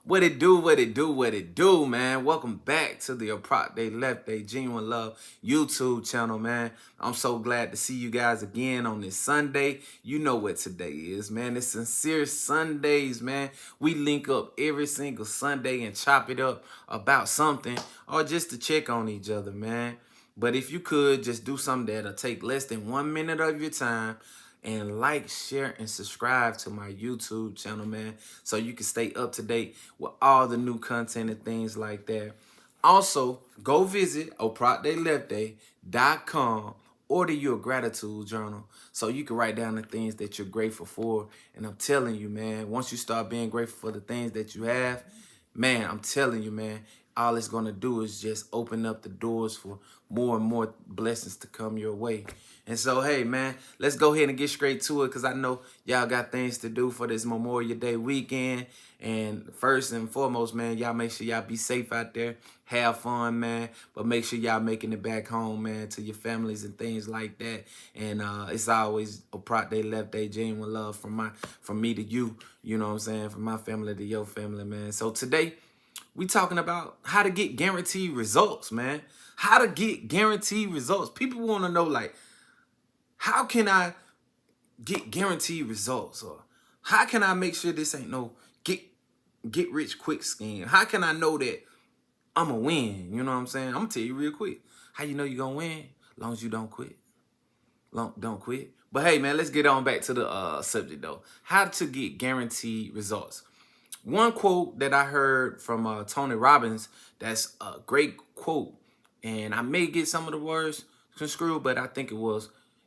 What it do, what it do, what it do, man. Welcome back to the Prop They Left They Genuine Love YouTube channel, man. I'm so glad to see you guys again on this Sunday. You know what today is, man. It's Sincere Sundays, man. We link up every single Sunday and chop it up about something or just to check on each other, man. But if you could, just do something that'll take less than 1 minute of your time and like, share, and subscribe to my YouTube channel, man, so you can stay up to date with all the new content and things like that. Also, go visit oproptheylefday.com. Order you a gratitude journal so you can write down the things that you're grateful for. And I'm telling you, man, once you start being grateful for the things that you have, man, I'm telling you, man, all it's going to do is just open up the doors for more and more blessings to come your way. And so, hey, man, let's go ahead and get straight to it because I know y'all got things to do for this Memorial Day weekend. And first and foremost, man, y'all make sure y'all be safe out there. Have fun, man. But make sure y'all making it back home, man, to your families and things like that. And it's always a Prop They Left They Genuine Love from me to you. You know what I'm saying? From my family to your family, man. So today, we talking about how to get guaranteed results, man. How to get guaranteed results. People want to know, like, how can I get guaranteed results? Or how can I make sure this ain't no get rich quick scheme? How can I know that I'm going to win? You know what I'm saying? I'm going to tell you real quick. How you know you're going to win? As long as you don't quit. Don't quit. But hey, man, let's get on back to the subject, though. How to get guaranteed results. One quote that I heard from Tony Robbins, that's a great quote, and I may get some of the words construed, but I think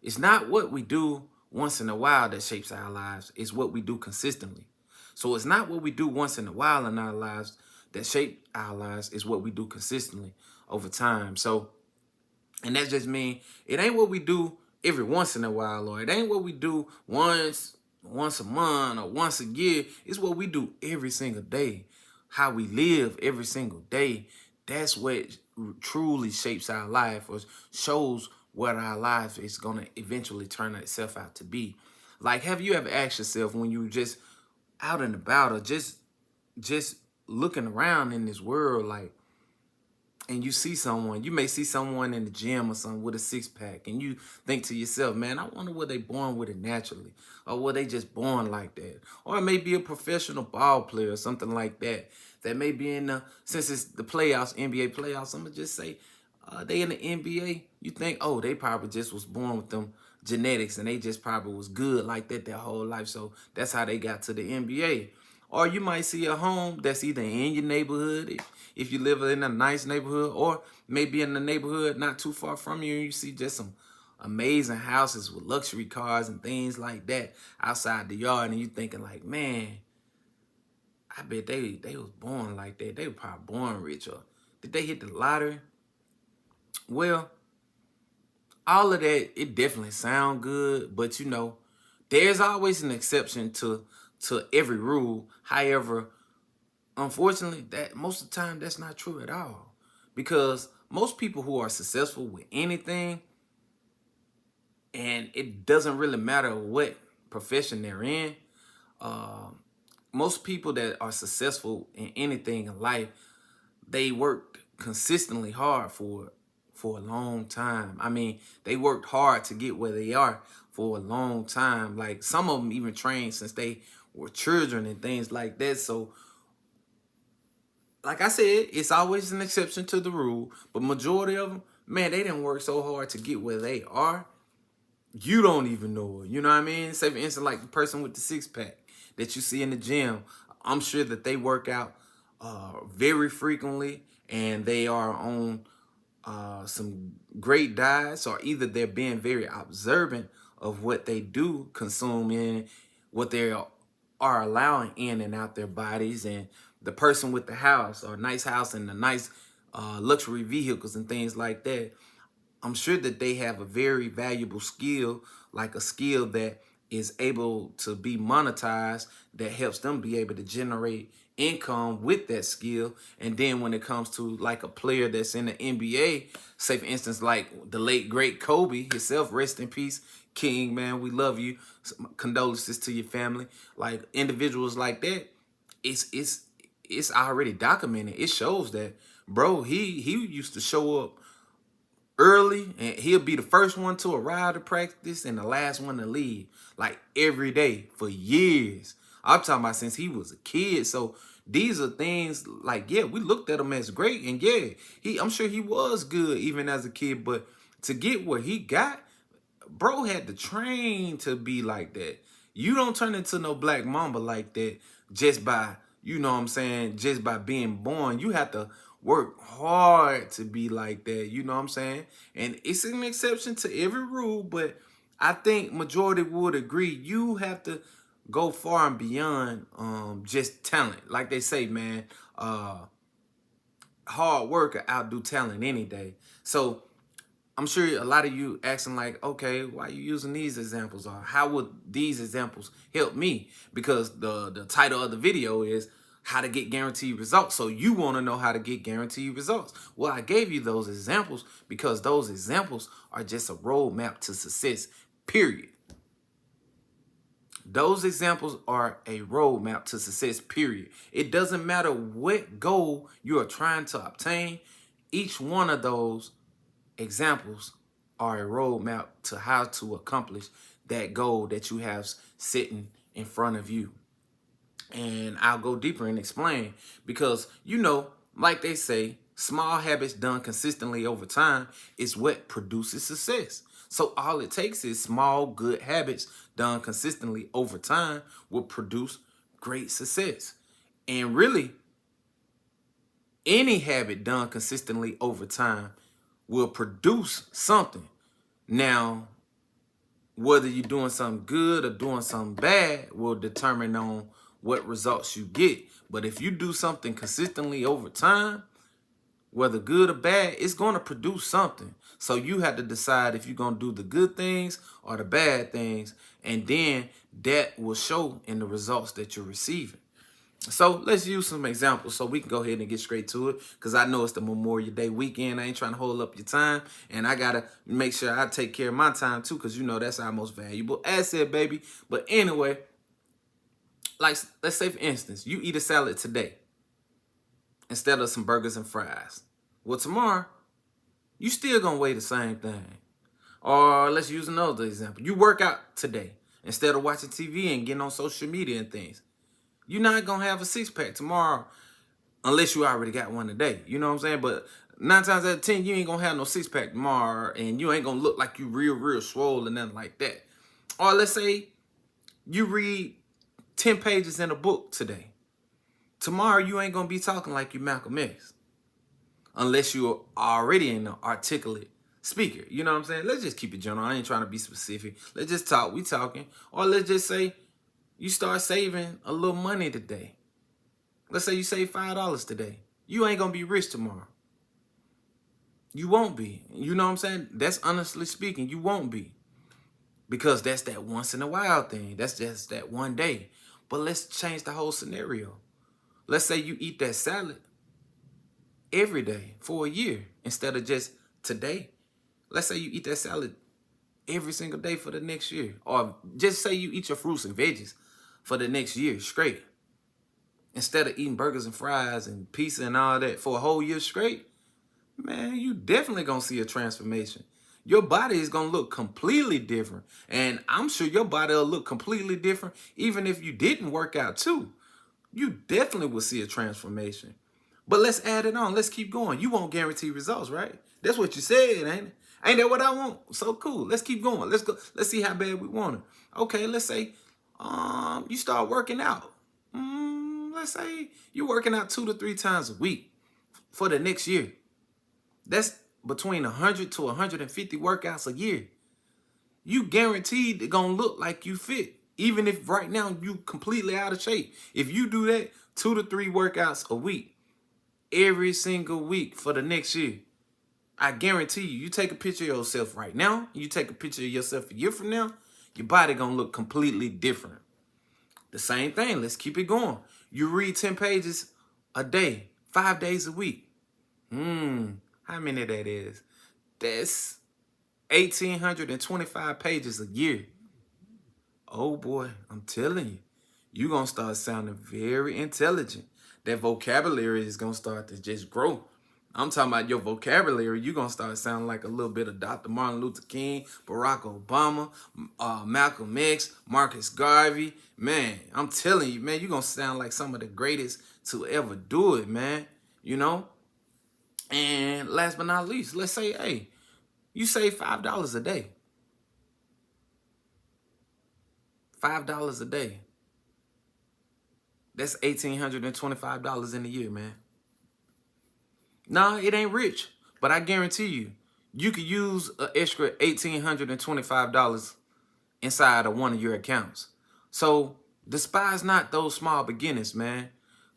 it's not what we do once in a while that shapes our lives, it's what we do consistently. So it's not what we do once in a while in our lives that shape our lives, it's what we do consistently over time. So, and that just means it ain't what we do every once in a while, or it ain't what we do once a month or once a year. It's what we do every single day. How we live every single day. That's what truly shapes our life or shows what our life is going to eventually turn itself out to be. Like, have you ever asked yourself when you just out and about or just looking around in this world, like, and you see someone, you may see someone in the gym or something with a six-pack, and you think to yourself, man, I wonder were they born with it naturally, or were they just born like that? Or it may be a professional ball player or something like that, that may be in the, since it's the playoffs, NBA playoffs, I'm gonna just say, they in the NBA, you think, oh, they probably just was born with them genetics, and they just probably was good like that their whole life, so that's how they got to the NBA. Or you might see a home that's either in your neighborhood, if you live in a nice neighborhood, or maybe in a neighborhood not too far from you, and you see just some amazing houses with luxury cars and things like that outside the yard, and you thinking like, man, I bet they was born like that. They were probably born rich, or did they hit the lottery? Well, all of that, it definitely sound good, but you know, there's always an exception to every rule. However, unfortunately, that most of the time that's not true at all. Because most people who are successful with anything, and it doesn't really matter what profession they're in, uh, most people that are successful in anything in life, they worked consistently hard for a long time. I mean, they worked hard to get where they are for a long time. Like some of them even trained since they were children and things like that. So like I said, it's always an exception to the rule, but majority of them, man, they didn't work so hard to get where they are. You don't even know it. You know what I mean? Say for instance, like the person with the six-pack that you see in the gym, I'm sure that they work out very frequently, and they are on some great diets, or either they're being very observant of what they do consume in, what they are allowing in and out their bodies. And the person with the house or nice house and the nice luxury vehicles and things like that, I'm sure that they have a very valuable skill, like a skill that is able to be monetized, that helps them be able to generate income with that skill. And then when it comes to like a player that's in the NBA, say for instance, like the late great Kobe himself, rest in peace, King, man, we love you. Condolences to your family. Like individuals like that, it's it's already documented. It shows that, bro, he used to show up early, and he'll be the first one to arrive to practice and the last one to leave, like every day for years. I'm talking about since he was a kid. So these are things like, yeah, we looked at him as great, and yeah, I'm sure he was good even as a kid, but to get what he got, bro had to train to be like that. You don't turn into no Black Mamba like that just by, you know what I'm saying, just by being born. You have to work hard to be like that, you know what I'm saying? And it's an exception to every rule, but I think majority would agree you have to go far and beyond just talent. Like they say, man, hard work will outdo talent any day. So I'm sure a lot of you asking like, okay, why are you using these examples? Or how would these examples help me? Because the title of the video is how to get guaranteed results. So you want to know how to get guaranteed results. Well, I gave you those examples because those examples are just a roadmap to success, period. Those examples are a roadmap to success, period. It doesn't matter what goal you are trying to obtain. Each one of those examples are a roadmap to how to accomplish that goal that you have sitting in front of you. And I'll go deeper and explain because, you know, like they say, small habits done consistently over time is what produces success. So all it takes is small, good habits done consistently over time will produce great success. And really, any habit done consistently over time will produce something. Now, whether you're doing something good or doing something bad will determine on what results you get. But if you do something consistently over time, whether good or bad, it's going to produce something. So you have to decide if you're going to do the good things or the bad things. And then that will show in the results that you're receiving. So let's use some examples so we can go ahead and get straight to it, because I know it's the Memorial Day weekend. I ain't trying to hold up your time, and I got to make sure I take care of my time too, because you know that's our most valuable asset, baby. But anyway, like let's say for instance, you eat a salad today instead of some burgers and fries. Well, tomorrow, you still going to weigh the same thing. Or let's use another example. You work out today instead of watching TV and getting on social media and things. You're not going to have a six-pack tomorrow unless you already got one today. You know what I'm saying? But 9 times out of 10, you ain't going to have no six-pack tomorrow, and you ain't going to look like you real swole and nothing like that. Or let's say you read 10 pages in a book today. Tomorrow, you ain't going to be talking like you Malcolm X unless you're already an articulate speaker. You know what I'm saying? Let's just keep it general. I ain't trying to be specific. Let's just talk. We talking. Or let's just say you start saving a little money today. Let's say you save $5 today. You ain't going to be rich tomorrow. You won't be. You know what I'm saying? That's honestly speaking, you won't be. Because that's that once in a while thing. That's just that one day. But let's change the whole scenario. Let's say you eat that salad every day for a year instead of just today. Let's say you eat that salad every single day for the next year. Or just say you eat your fruits and veggies for the next year straight. Instead of eating burgers and fries and pizza and all that for a whole year straight, man, you definitely gonna see a transformation. Your body is gonna look completely different. And I'm sure your body will look completely different even if you didn't work out too. You definitely will see a transformation. But let's add it on. Let's keep going. You want guaranteed results, right? That's what you said, ain't it? Ain't that what I want? So cool. Let's keep going. Let's go. Let's see how bad we want it. Okay, let's say you start working out. Let's say you're working out 2 to 3 times a week for the next year. That's between 100 to 150 workouts a year. You guaranteed they're going to look like you fit. Even if right now you completely out of shape. If you do that 2 to 3 workouts a week, every single week for the next year, I guarantee you, you take a picture of yourself right now, you take a picture of yourself a year from now, your body going to look completely different. The same thing. Let's keep it going. You read 10 pages a day, 5 days a week. How many that is? That's 1,825 pages a year. Oh boy, I'm telling you, you're going to start sounding very intelligent. that vocabulary is going to start to just grow. I'm talking about your vocabulary. You're going to start sounding like a little bit of Dr. Martin Luther King, Barack Obama, Malcolm X, Marcus Garvey. Man, I'm telling you, man, you're going to sound like some of the greatest to ever do it, man. You know? And last but not least, let's say, hey, you save $5 a day. $5 a day. That's $1,825 in a year, man. Nah, it ain't rich, but I guarantee you, you could use an extra $1,825 inside of one of your accounts. So despise not those small beginnings, man.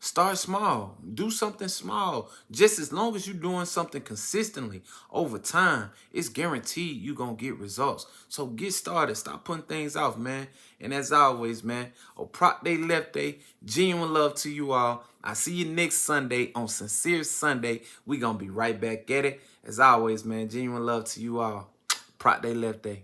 Start small. Do something small. Just as long as you're doing something consistently over time, it's guaranteed you're going to get results. So get started. Stop putting things off, man. And as always, man, Prop Day Left Day, genuine love to you all. I see you next Sunday on Sincere Sunday. We going to be right back at it. As always, man, genuine love to you all. Prop Day Left Day.